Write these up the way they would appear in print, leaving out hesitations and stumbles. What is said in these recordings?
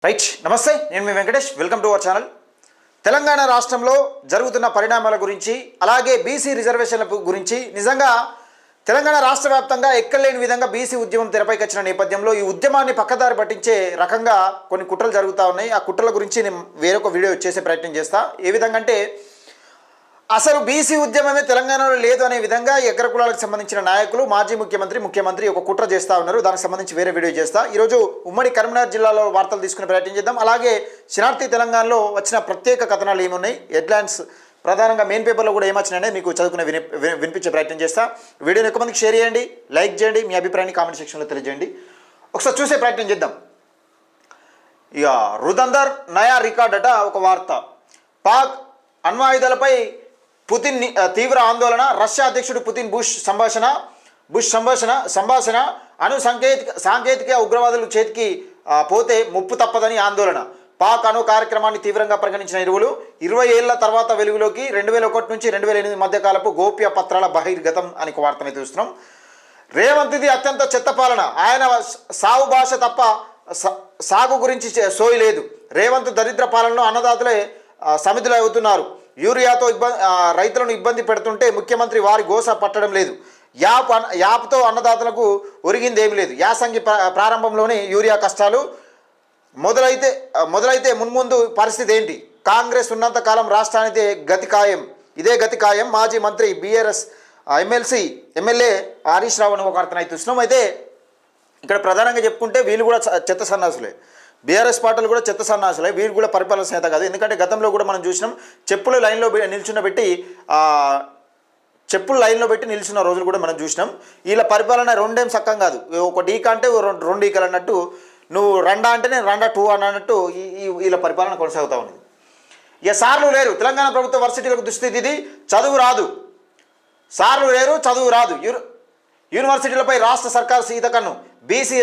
Right, నమస్తే. నేను మీ Venkatesh. Welcome to our channel. Telangana రాష్ట్రంలో జరుగుతున్న పరిణామాల గురించి, అలాగే బీసీ రిజర్వేషన్ల గురించి, నిజంగా తెలంగాణ రాష్ట్ర వ్యాప్తంగా ఎక్కలేని విధంగా బీసీ ఉద్యమం తెరపైకి వచ్చిన నేపథ్యంలో ఈ ఉద్యమాన్ని పక్కదారి పట్టించే రకంగా కొన్ని కుట్రలు జరుగుతూ ఉన్నాయి. ఆ కుట్రల గురించి నేను వేరొక వీడియో చేసే ప్రయత్నం చేస్తా. ఏ విధంగా అంటే, అసలు బీసీ ఉద్యమమే తెలంగాణలో లేదు అనే విధంగా అగ్ర కులాలకు సంబంధించిన నాయకులు, మాజీ ముఖ్యమంత్రి ఒక కుట్ర చేస్తూ ఉన్నారు. దానికి సంబంధించి వేరే వీడియో చేస్తా. ఈరోజు ఉమ్మడి కరీంనగర్ జిల్లాలో వార్తలు తీసుకునే ప్రయత్నం చేద్దాం. అలాగే శనార్థి తెలంగాణలో వచ్చిన ప్రత్యేక కథనాలు ఏమున్నాయి, హెడ్లైన్స్ ప్రధానంగా మెయిన్ పేపర్లో కూడా ఏమొచ్చినాయని మీకు చదువుకునే వినిపించే ప్రయత్నం చేస్తా. వీడియోని ఎక్కువ మందికి షేర్ చేయండి, లైక్ చేయండి, మీ అభిప్రాయాన్ని కామెంట్ సెక్షన్లో తెలియజేయండి. ఒకసారి చూసే ప్రయత్నం చేద్దాం. ఇక రుదందర్ నయా రికార్డ్ అట ఒక వార్త. పాక్ అణ్వాయుధాలపై పుతిన్ తీవ్ర ఆందోళన. రష్యా అధ్యక్షుడు పుతిన్ బుష్ సంభాషణ అణు సాంకేతిక ఉగ్రవాదులు చేతికి పోతే ముప్పు తప్పదని ఆందోళన. పాక్ అణు కార్యక్రమాన్ని తీవ్రంగా పరిగణించిన ఇరువులు 20 ఏళ్ల తర్వాత వెలుగులోకి 2001 నుంచి 2008 మధ్యకాలపు గోప్య పత్రాల బహిర్గతం అని ఒక వార్తని చూస్తున్నాం. రేవంత్ది అత్యంత చెత్త పాలన. ఆయన సాగు భాష తప్ప సాగు గురించి సోయి లేదు. రేవంత్ దరిద్ర పాలనలో అన్నదాతలే సమితులు అవుతున్నారు. యూరియాతో రైతులను ఇబ్బంది పెడుతుంటే ముఖ్యమంత్రి వారి గోస పట్టడం లేదు. యాప్తో అన్నదాతలకు ఒరిగిందేమీ లేదు. యాసంగి ప్రారంభంలోనే యూరియా కష్టాలు మొదలైతే మున్ముందు పరిస్థితి ఏంటి? కాంగ్రెస్ ఉన్నంత కాలం రాష్ట్రానికి ఇదే గతి ఖాయం. మాజీ మంత్రి బీఆర్ఎస్ ఎమ్మెల్యే హరీష్ రావు అని ఒక అర్థం అయితే చూసినాం. అయితే ఇక్కడ ప్రధానంగా చెప్పుకుంటే వీళ్ళు కూడా చెత్త సన్నాసులే. బీఆర్ఎస్ పార్టీలు కూడా చెత్త సన్నాసులే. వీరు కూడా పరిపాలన చేత కాదు. ఎందుకంటే గతంలో కూడా మనం చూసినాం, చెప్పులు లైన్లో పెట్టి నిల్చున్న రోజులు కూడా మనం చూసినాం. వీళ్ళ పరిపాలన రెండేం సక్కం కాదు. ఒక ఈక అంటే రెండు ఈకలు అన్నట్టు, నువ్వు రండా అంటే నేను రండా టూ అన్నట్టు వీళ్ళ పరిపాలన కొనసాగుతూ ఉన్నది. ఇక సార్లు లేరు. తెలంగాణ ప్రభుత్వ వర్సిటీలకు దుస్థితి ఇది. చదువు రాదు. సార్లు లేరు, చదువు రాదు. యూనివర్సిటీలపై రాష్ట్ర సర్కారు సీతకన్ను. బీసీ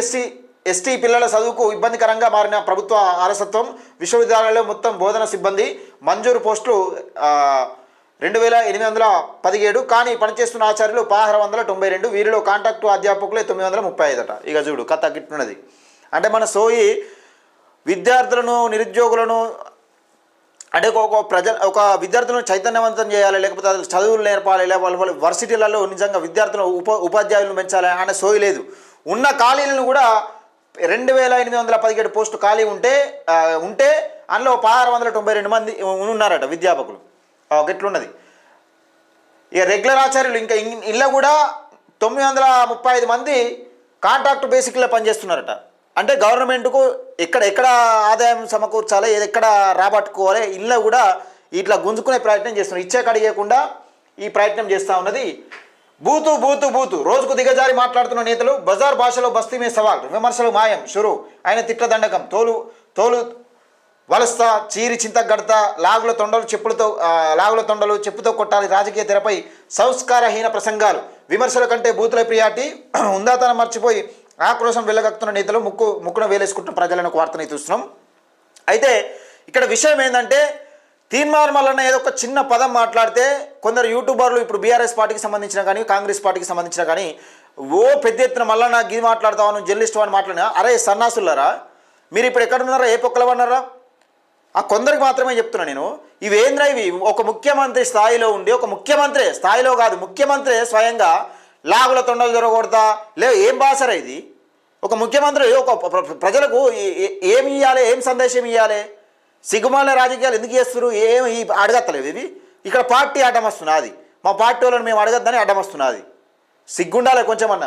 ఎస్టీ పిల్లల చదువుకు ఇబ్బందికరంగా మారిన ప్రభుత్వ వారసత్వం. విశ్వవిద్యాలయాల్లో మొత్తం బోధన సిబ్బంది మంజూరు పోస్టులు 2817, కానీ పనిచేస్తున్న ఆచార్యులు 1692. వీరిలో కాంట్రాక్టు అధ్యాపకులే 935 అట. ఇక చూడు కథ గిట్టున్నది. అంటే మన సోయి విద్యార్థులను, నిరుద్యోగులను, అంటే ఒక విద్యార్థులను చైతన్యవంతం చేయాలి, లేకపోతే చదువులు నేర్పాలి, వాళ్ళ వర్సిటీలలో నిజంగా విద్యార్థులను ఉపాధ్యాయులను పెంచాలి అనే సోయి లేదు. ఉన్న ఖాళీలను కూడా 2817 పోస్టు ఖాళీ ఉంటే అందులో 1692 మంది ఉన్నారట విద్యాపకులు. గట్లున్నది. ఇక రెగ్యులర్ ఆచార్యులు ఇంకా ఇలా కూడా 935 మంది కాంట్రాక్ట్ బేసిక్లో పనిచేస్తున్నారట. అంటే గవర్నమెంట్కు ఎక్కడ ఆదాయం సమకూర్చాలి, ఎక్కడ రాబట్టుకోవాలి, ఇళ్ళ కూడా ఇట్లా గుంజుకునే ప్రయత్నం చేస్తున్నారు. ఇచ్చే కడిగేయకుండా ఈ ప్రయత్నం చేస్తూ ఉన్నది. బూతు రోజుకు దిగజారి మాట్లాడుతున్న నేతలు. బజార్ భాషలో బస్తీమే సవాల్. విమర్శలు మాయం షురు. ఆయన తిట్ల దండకం. తోలు వలస్తా, చీరి చింతగడతా, లాగుల తొండలు చెప్పుతో కొట్టాలి. రాజకీయ తెరపై సంస్కారహీన ప్రసంగాలు. విమర్శల కంటే బూతుల ప్రియాటి. ఉందాతనం మర్చిపోయి ఆక్రోశం వెళ్ళగక్కుతున్న నేతలు ముక్కున వేలేసుకుంటున్న ప్రజలను ఒక వార్తని చూస్తున్నాం. అయితే ఇక్కడ విషయం ఏంటంటే, తీన్మార్ మల్లన్న ఏదో ఒక చిన్న పదం మాట్లాడితే కొందరు యూట్యూబర్లు, ఇప్పుడు బీఆర్ఎస్ పార్టీకి సంబంధించిన కానీ కాంగ్రెస్ పార్టీకి సంబంధించిన కానీ పెద్ద ఎత్తున మల్లన్న గీ మాట్లాడతాను, జర్నలిస్ట్ అని మాట్లాడినా, అరే సన్నాసులారా, మీరు ఇప్పుడు ఎక్కడున్నారా, ఏ పొక్కలవన్నారా? ఆ కొందరికి మాత్రమే చెప్తున్నా నేను. ఇవేంద్రా ఇవి? ఒక ముఖ్యమంత్రి స్థాయిలో ఉండి, ఒక ముఖ్యమంత్రి స్థాయిలో కాదు, ముఖ్యమంత్రి స్వయంగా లాగుల తొండలు దొరకకూడదా? ఏం భాషరా ఇది? ఒక ముఖ్యమంత్రి ఒక ప్రజలకు ఏమి ఇవ్వాలి, ఏం సందేశం ఇవ్వాలి? సిగ్గుమాల రాజకీయాలు ఎందుకు చేస్తున్నారు? ఏమి అడగత్తలేవు ఇవి. ఇక్కడ పార్టీ అడ్డం వస్తున్నది. మా పార్టీ వాళ్ళని మేము అడగద్దని అడ్డం వస్తున్నది. సిగ్గుండాలి కొంచెం అన్న.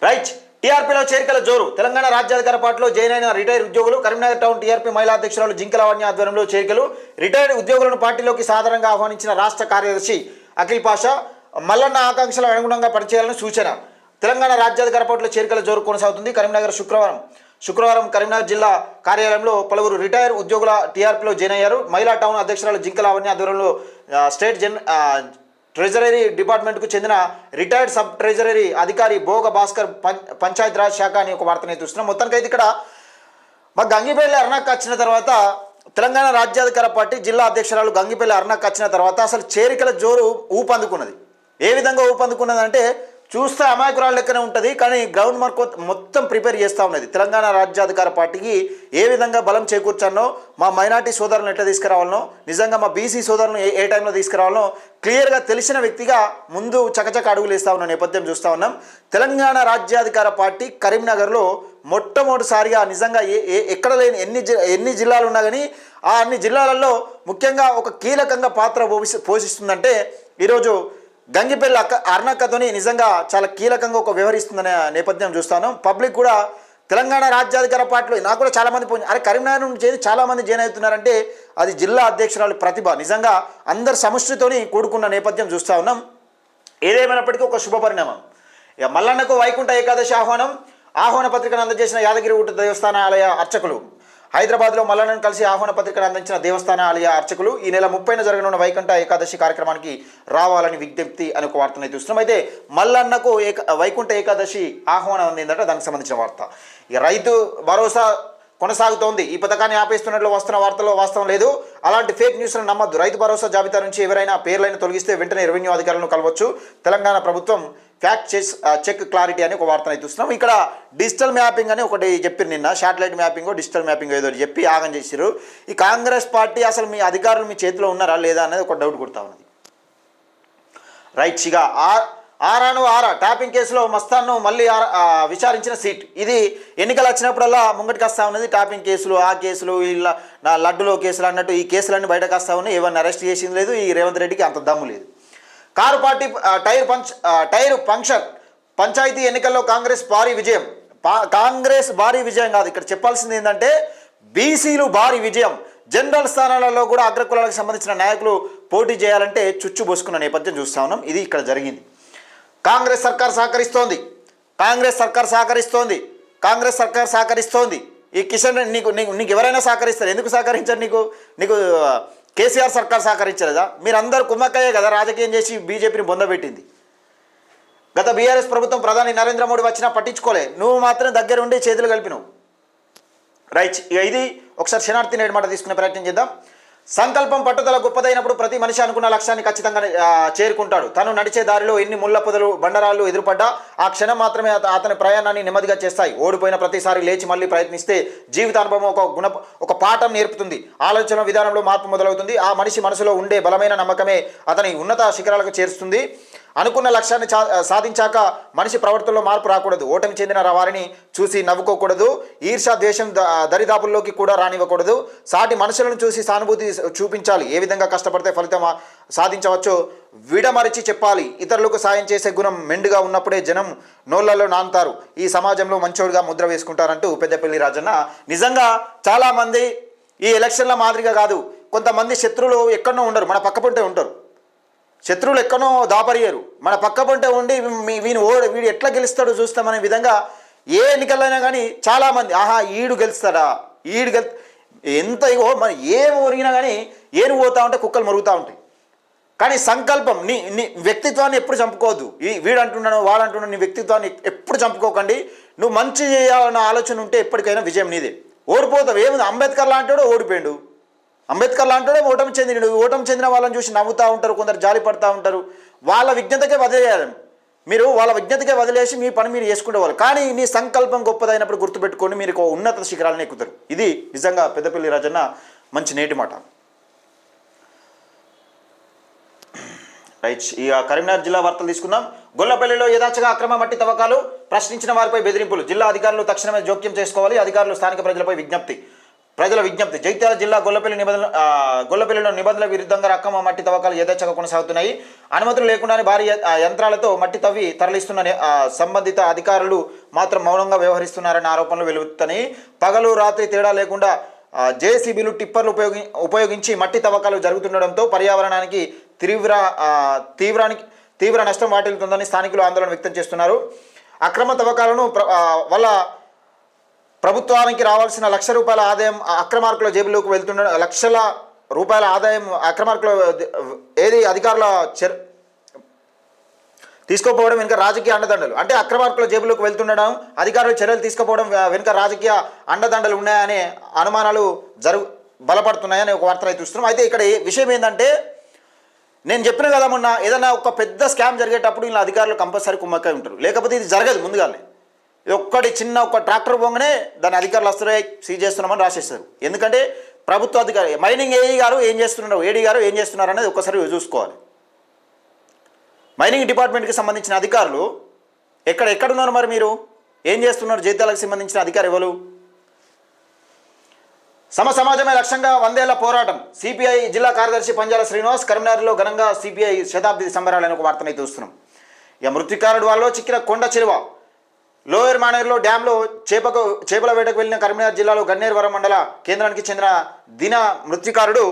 రైట్. టీఆర్పీలో చేరికల జోరు. తెలంగాణ రాజ్యాధికార పార్టీలో జాయిన్ అయిన రిటైర్డ్ ఉద్యోగులు. కరీంనగర్ టౌన్ టీఆర్పీ మహిళా అధ్యక్షురాలు జింకలవన్య ఆధ్వర్యంలో చేరికలు. రిటైర్డ్ ఉద్యోగులను పార్టీలోకి సాధారణంగా ఆహ్వానించిన రాష్ట్ర కార్యదర్శి అఖిల్ పాషా. మల్లన్న ఆకాంక్షలకు అనుగుణంగా పనిచేయాలని సూచన. తెలంగాణ రాజ్యాధికార పార్టీలో చేరికల జోరు కొనసాగుతుంది. శుక్రవారం కరీంనగర్ జిల్లా కార్యాలయంలో పలువురు రిటైర్ ఉద్యోగుల టీఆర్పీలో జాయిన్ అయ్యారు. మహిళా టౌన్ అధ్యక్షురాలు జింకలవన్య ఆధ్వర్యంలో స్టేట్ ట్రెజరీ డిపార్ట్మెంట్కు చెందిన రిటైర్డ్ సబ్ ట్రెజరీ అధికారి భోగ భాస్కర్ పంచాయతీరాజ్ శాఖ అని ఒక వార్తని చూస్తున్నాం. మొత్తానికైతే ఇక్కడ మా గంగిపల్లి అరుణాకు వచ్చిన తర్వాత, తెలంగాణ రాజ్యాధికార పార్టీ జిల్లా అధ్యక్షురాలు గంగిపల్లి అరుణాకు వచ్చిన తర్వాత అసలు చేరికల జోరు ఊపందుకున్నది. ఏ విధంగా ఊపందుకున్నది అంటే, చూస్తే అమాయకురాలు లెక్కనే ఉంటుంది, కానీ గ్రౌండ్ మార్క్ మొత్తం ప్రిపేర్ చేస్తూ ఉన్నది. తెలంగాణ రాజ్యాధికార పార్టీకి ఏ విధంగా బలం చేకూర్చానో, మా మైనార్టీ సోదరులను ఎట్లా తీసుకురావాలనో, నిజంగా మా బీసీ సోదరులను ఏ టైంలో తీసుకురావాలనో క్లియర్గా తెలిసిన వ్యక్తిగా ముందు చకచక అడుగులు వేస్తూ ఉన్న నేపథ్యం చూస్తూ ఉన్నాం. తెలంగాణ రాజ్యాధికార పార్టీ కరీంనగర్లో మొట్టమొదటిసారిగా నిజంగా ఎక్కడ లేని ఎన్ని జిల్లాలు ఉన్నా కానీ ఆ అన్ని జిల్లాలలో ముఖ్యంగా ఒక కీలకంగా పాత్ర పోషిస్తుందంటే ఈరోజు గంగిపల్లి అరుణక్కతోని నిజంగా చాలా కీలకంగా ఒక వ్యవహరిస్తుందనే నేపథ్యం చూస్తాను. పబ్లిక్ కూడా తెలంగాణ రాజ్యాధికార పార్టీలో నాకు కూడా చాలామంది అరే కరీంనగర్ నుంచి చాలామంది జాయిన్ అవుతున్నారంటే అది జిల్లా అధ్యక్షురాలు ప్రతిభ. నిజంగా అందరు సమష్టితోని కూడుకున్న నేపథ్యం చూస్తూ ఉన్నాం. ఏదేమైనప్పటికీ ఒక శుభ పరిణామం. ఇక మల్లన్నకు వైకుంఠ ఏకాదశి ఆహ్వాన పత్రికను అందజేసిన యాదగిరిగుట్ట దేవస్థాన ఆలయ అర్చకులు. హైదరాబాద్లో మల్లన్నను కలిసి ఆహ్వాన పత్రికను అందించిన దేవస్థాన ఆలయ అర్చకులు ఈ నెల 30న జరగనున్న వైకుంఠ ఏకాదశి కార్యక్రమానికి రావాలని విజ్ఞప్తి అని ఒక వార్తను చూస్తున్నాం. అయితే మల్లన్నకు వైకుంఠ ఏకాదశి ఆహ్వానం అందిందట, దానికి సంబంధించిన వార్త. ఇక రైతు భరోసా కొనసాగుతోంది. ఈ పథకాన్ని ఆపేస్తున్నట్లు వస్తున్న వార్తల్లో వాస్తవం లేదు. అలాంటి ఫేక్ న్యూస్లను నమ్మద్దు. రైతు భరోసా జాబితా నుంచి ఎవరైనా పేర్లను తొలగిస్తే వెంటనే రెవెన్యూ అధికారులను కలవచ్చు. తెలంగాణ ప్రభుత్వం ఫ్యాక్ట్ చెక్ క్లారిటీ అని ఒక వార్తను చూస్తున్నాం. ఇక్కడ డిజిటల్ మ్యాపింగ్ అని ఒకటి చెప్పారు నిన్న, శాటిలైట్ మ్యాపింగ్ డిజిటల్ మ్యాపింగ్ ఏదో చెప్పి ఆగం చేశారు. ఈ కాంగ్రెస్ పార్టీ అసలు మీ అధికారులు మీ చేతిలో ఉన్నారా లేదా అనేది ఒక డౌట్ కొడతా ఉన్నది. రైట్. ఇక ఆరా ట్యాపింగ్ కేసులో మస్తాన్ను మళ్ళీ విచారించిన సీట్. ఇది ఎన్నికలు వచ్చినప్పుడల్లా ముంగటికి వస్తూ ఉన్నది. ట్యాపింగ్ కేసులు, ఆ కేసులు, ఇలా నా లడ్డులో కేసులు అన్నట్టు ఈ కేసులన్నీ బయటకు వస్తూ ఉన్నాయి. ఎవరిని అరెస్ట్ చేసింది లేదు. ఈ రేవంత్ రెడ్డికి అంత దమ్ము లేదు. Car party tyre puncture. Panchayat ఎన్నికల్లో కాంగ్రెస్ భారీ విజయం. కాంగ్రెస్ భారీ విజయం కాదు, ఇక్కడ చెప్పాల్సింది ఏంటంటే బీసీలు భారీ విజయం. జనరల్ స్థానాలలో కూడా అగ్రకులాలకు సంబంధించిన నాయకులు పోటీ చేయాలంటే చుచ్చు బోసుకున్న నేపథ్యం చూస్తా ఉన్నాం. ఇది ఇక్కడ జరిగింది. కాంగ్రెస్ సర్కార్ సహకరిస్తోంది. ఈ కిషన్ నీకు ఎవరైనా సహకరిస్తారు. ఎందుకు సహకరించారు? నీకు కేసీఆర్ సర్కార్ సహకరించలేదా? మీరందరూ కుమ్మక్కయ్యే కదా రాజకీయం చేసి బీజేపీని బొందబెట్టింది. గత బీఆర్ఎస్ ప్రభుత్వం ప్రధాని నరేంద్ర మోడీ వచ్చినా పట్టించుకోలే, నువ్వు మాత్రం దగ్గరుండి చేతులు కలిపినావు. రైట్. ఇక ఇది ఒకసారి శనార్థి నేడు మాట తీసుకునే ప్రయత్నం చేద్దాం. సంకల్పం పట్టుదల గొప్పదైనప్పుడు ప్రతి మనిషి అనుకున్న లక్ష్యాన్ని ఖచ్చితంగా చేరుకుంటాడు. తను నడిచే దారిలో ఎన్ని ముళ్ళ పొదలు బండరాళ్ళు ఎదురుపడ్డా ఆ క్షణం మాత్రమే అతని ప్రయాణాన్ని నెమ్మదిగా చేస్తాయి. ఓడిపోయిన ప్రతిసారి లేచి మళ్ళీ ప్రయత్నిస్తే జీవితానుభవం ఒక పాఠం నేర్పుతుంది. ఆలోచన విధానంలో మార్పు మొదలవుతుంది. ఆ మనిషి మనసులో ఉండే బలమైన నమ్మకమే అతని ఉన్నత శిఖరాలకు చేరుస్తుంది. అనుకున్న లక్ష్యాన్ని సాధించాక మనిషి ప్రవర్తనలో మార్పు రాకూడదు. ఓటమి చెందిన వారిని చూసి నవ్వుకోకూడదు. ఈర్షా ద్వేషం దరిదాపుల్లోకి కూడా రానివ్వకూడదు. సాటి మనుషులను చూసి సానుభూతి చూపించాలి. ఏ విధంగా కష్టపడితే ఫలితం సాధించవచ్చో విడమరిచి చెప్పాలి. ఇతరులకు సాయం చేసే గుణం మెండుగా ఉన్నప్పుడే జనం నోళ్లలో నానుతారు. ఈ సమాజంలో మంచోడుగా ముద్ర వేసుకుంటారంటూ పెద్దపల్లి రాజన్న. నిజంగా చాలామంది ఈ ఎలక్షన్ల మాదిరిగా కాదు, కొంతమంది శత్రువులు ఎక్కడో ఉండరు, మన పక్క పొంటే ఉంటారు. శత్రువులు ఎక్కడో దాపరియరు, మన పక్క పొంటే ఉండి వీడు ఎట్లా గెలుస్తాడో చూస్తామనే విధంగా ఏ ఎన్నికలైనా కానీ చాలామంది ఈడు గెలుస్తాడా, ఎంత ఇగో మరి ఏం ఒరిగినా కానీ ఏను పోతా ఉంటే కుక్కలు మరుగుతూ ఉంటాయి. కానీ సంకల్పం నీ వ్యక్తిత్వాన్ని ఎప్పుడు చంపుకోవద్దు. వీడు అంటున్నాను వాడు అంటున్నాను, నీ వ్యక్తిత్వాన్ని ఎప్పుడు చంపుకోకండి. నువ్వు మంచి చేయాలన్న ఆలోచన ఉంటే ఎప్పటికైనా విజయం నీదే. ఓడిపోతావు. ఏముంది, అంబేద్కర్ లాంటివాడు ఓడిపోయాడు. అంబేద్కర్ లాంటివాడే ఓటమి చెందిన వాళ్ళని చూసి నవ్వుతూ ఉంటారు, కొందరు జాలి పడుతూ ఉంటారు. వాళ్ళ విజ్ఞతకే వదిలేయాలి. మీరు వాళ్ళ విజ్ఞతకే వదిలేసి మీ పని మీరు చేసుకునేవాళ్ళు. కానీ నీ సంకల్పం గొప్పదైనప్పుడు గుర్తుపెట్టుకొని మీరు ఉన్నత శిఖరాలను ఎక్కుతారు. ఇది నిజంగా పెద్దపల్లి రాజన్న మంచి నేటి మాట. రైట్. ఇక కరీంనగర్ జిల్లా వార్తలు తీసుకుందాం. గొల్లపల్లిలో యథాచగా అక్రమ మట్టి తవ్వకాలు, ప్రశ్నించిన వారిపై బెదిరింపులు. జిల్లా అధికారులు తక్షణమే జోక్యం చేసుకోవాలి. అధికారులు స్థానిక ప్రజల విజ్ఞప్తి. జగిత్యాల జిల్లా గొల్లపల్లిలో నిబంధనల విరుద్ధంగా అక్రమ మట్టి తవ్వకాలు యథేచ్ఛగా కొనసాగుతున్నాయి. అనుమతులు లేకుండానే భారీ యంత్రాలతో మట్టి తవ్వి తరలిస్తున్న సంబంధిత అధికారులు మాత్రం మౌనంగా వ్యవహరిస్తున్నారనే ఆరోపణలు వెలువెత్తుతున్నాయి. పగలు రాత్రి తేడా లేకుండా జేసీబీలు టిప్పర్లు ఉపయోగించి మట్టి తవ్వకాలు జరుగుతుండడంతో పర్యావరణానికి తీవ్ర నష్టం వాటిల్లుతుందని స్థానికులు ఆందోళన వ్యక్తం చేస్తున్నారు. అక్రమ తవ్వకాలను వల్ల ప్రభుత్వానికి రావాల్సిన ₹1,00,000 ఆదాయం అక్రమార్కుల జేబులోకి వెళ్తుండడం, ₹1,00,000 ఆదాయం అక్రమార్కుల అధికారుల తీసుకోపోవడం వెనుక రాజకీయ అండదండలు. అంటే అక్రమార్కుల జేబులోకి వెళ్తుండడం, అధికారులు చర్యలు తీసుకోపోవడం వెనుక రాజకీయ అండదండలు ఉన్నాయనే అనుమానాలు బలపడుతున్నాయని ఒక వార్తలు అయితే చూస్తున్నాం. అయితే ఇక్కడ విషయం ఏంటంటే నేను చెప్పిన కదా మొన్న ఏదైనా ఒక పెద్ద స్కామ్ జరిగేటప్పుడు ఇలా అధికారులు కంపల్సరీ కుమ్మక్కై ఉంటారు, లేకపోతే ఇది జరగదు ముందుగానే. ఒక్కటి చిన్న ఒక ట్రాక్టర్ పోగానే దాని అధికారులు వస్తున్నాయి సీజ్ చేస్తున్నామని రాసేస్తారు. ఎందుకంటే ప్రభుత్వ అధికారి మైనింగ్ ఏఈ గారు ఏం చేస్తున్నారు, ఏడీ గారు ఏం చేస్తున్నారు అనేది ఒక్కసారి చూసుకోవాలి. మైనింగ్ డిపార్ట్మెంట్కి సంబంధించిన అధికారులు ఎక్కడున్నారు, మరి మీరు ఏం చేస్తున్నారు? జీతాలకు సంబంధించిన అధికారి ఎవరు? సమాజమే లక్ష్యంగా 100 ఏళ్ల పోరాటం. సిపిఐ జిల్లా కార్యదర్శి పంజాల శ్రీనివాస్ కరీంనగర్లో ఘనంగా సిపిఐ శతాబ్ది సంబరాలను ఒక వార్తనైతే చూస్తున్నాం. ఇక మృతికారుడు వాళ్ళలో చిక్కిన కొండ చిలువ. లోయర్ మానేరులో డ్యాంలో చేపల వేటకు వెళ్లిన కరీంనగర్ జిల్లాలో గన్నేరువరం మండల కేంద్రానికి చెందిన దిన మృతికారుడు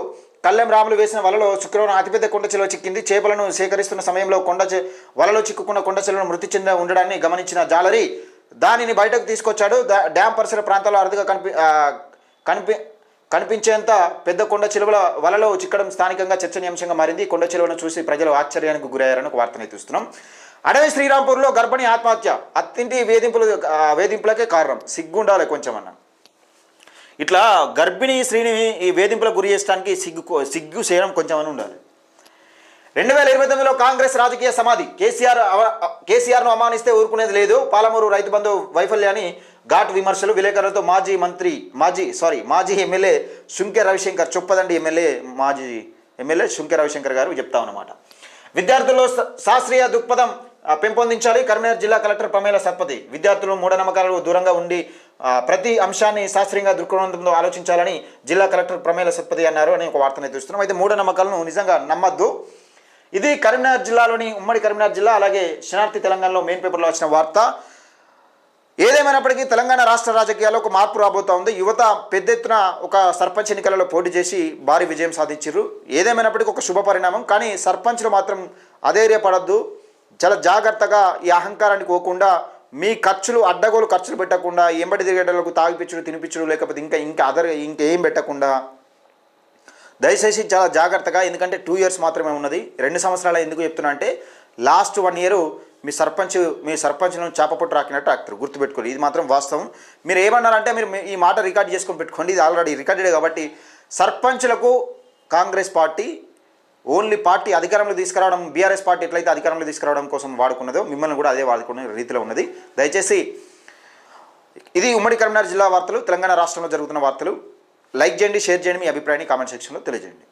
కల్లెం రాములు వేసిన వలలో శుక్రవారం అతిపెద్ద కొండ చిలువ చిక్కింది. చేపలను సేకరిస్తున్న సమయంలో వలలో చిక్కుకున్న కొండ చిలువను మృతి చెంది ఉండడాన్ని గమనించిన జాలరి దానిని బయటకు తీసుకొచ్చాడు. డ్యాం పరిసర ప్రాంతాల్లో అరుదుగా కనిపించేంత పెద్ద కొండ చిలువల వలలో చిక్కడం స్థానికంగా చర్చనీయాంశంగా మారింది. కొండ చిలువను చూసి ప్రజలు ఆశ్చర్యానికి గురయ్యారని ఒక వార్తను చూస్తున్నాం. అడవి శ్రీరాంపూర్లో గర్భిణి ఆత్మహత్య. అత్తింటి వేధింపులకే కారణం. సిగ్గుండాలి కొంచెం అన్న. ఇట్లా గర్భిణీ స్త్రీని ఈ వేధింపులకు గురి చేయడానికి సిగ్గు చేయడం కొంచెం అని ఉండాలి. 2029లో కాంగ్రెస్ రాజకీయ సమాధి. కేసీఆర్ను అవమానిస్తే ఊరుకునేది లేదు. పాలమూరు రైతు బంధు వైఫల్యాన్ని ఘాటు విమర్శలు. విలేకరులతో మాజీ ఎమ్మెల్యే శుంకె రవిశంకర్, చొప్పదండి మాజీ ఎమ్మెల్యే శుంకె రవిశంకర్ గారు చెప్తా ఉన్నమాట. విద్యార్థుల్లో శాస్త్రీయ దృక్పథం పెంపొందించాలి. కరీంనగర్ జిల్లా కలెక్టర్ ప్రమేల సత్పతి. విద్యార్థులు మూఢనమ్మకాలకు దూరంగా ఉండి ప్రతి అంశాన్ని శాస్త్రీయంగా దృక్పథంతో ఆలోచించాలని జిల్లా కలెక్టర్ ప్రమేల సత్పతి అన్నారు అని ఒక వార్తను చూస్తున్నాం. అయితే మూఢనమ్మకాలను నిజంగా నమ్మద్దు. ఇది కరీంనగర్ జిల్లాలోని ఉమ్మడి కరీంనగర్ జిల్లా అలాగే శనార్థి తెలంగాణలో మెయిన్ పేపర్లో వచ్చిన వార్త. ఏదేమైనప్పటికీ తెలంగాణ రాష్ట్ర రాజకీయాల్లో ఒక మార్పు రాబోతూ ఉంది. యువత పెద్ద ఎత్తున ఒక సర్పంచ్ ఎన్నికలలో పోటీ చేసి భారీ విజయం సాధించారు. ఏదేమైనప్పటికీ ఒక శుభ పరిణామం. కానీ సర్పంచ్లు మాత్రం అధైర్యపడద్దు. చాలా జాగ్రత్తగా ఈ అహంకారానికి పోకుండా మీ ఖర్చులు అడ్డగోలు ఖర్చులు పెట్టకుండా ఎంబడి తిరిగేటలకు తాగిపిచ్చుడు తినిపించుడు లేకపోతే ఇంకేం పెట్టకుండా దయచేసి చాలా జాగ్రత్తగా. ఎందుకంటే 2 years మాత్రమే ఉన్నది. 2 సంవత్సరాలు ఎందుకు చెప్తున్నా అంటే లాస్ట్ 1 year మీ సర్పంచ్ను చేపపట్టు రాకినట్టు యాక్టర్ గుర్తుపెట్టుకోండి. ఇది మాత్రం వాస్తవం. మీరు ఏమన్నారంటే మీరు ఈ మాట రికార్డ్ చేసుకొని పెట్టుకోండి. ఇది ఆల్రెడీ రికార్డెడ్ కాబట్టి సర్పంచ్లకు కాంగ్రెస్ పార్టీ ఓన్లీ పార్టీ అధికారంలో తీసుకురావడం, బీఆర్ఎస్ పార్టీ ఎట్లయితే అధికారంలో తీసుకురావడం కోసం వాడుకున్నదో మిమ్మల్ని కూడా అదే వాడుకునే రీతిలో ఉన్నది. దయచేసి ఇది ఉమ్మడి కరీంనగర్ జిల్లా వార్తలు, తెలంగాణ రాష్ట్రంలో జరుగుతున్న వార్తలు. లైక్ చేయండి, షేర్ చేయండి, మీ అభిప్రాయాన్ని కామెంట్ సెక్షన్లో తెలియజేయండి.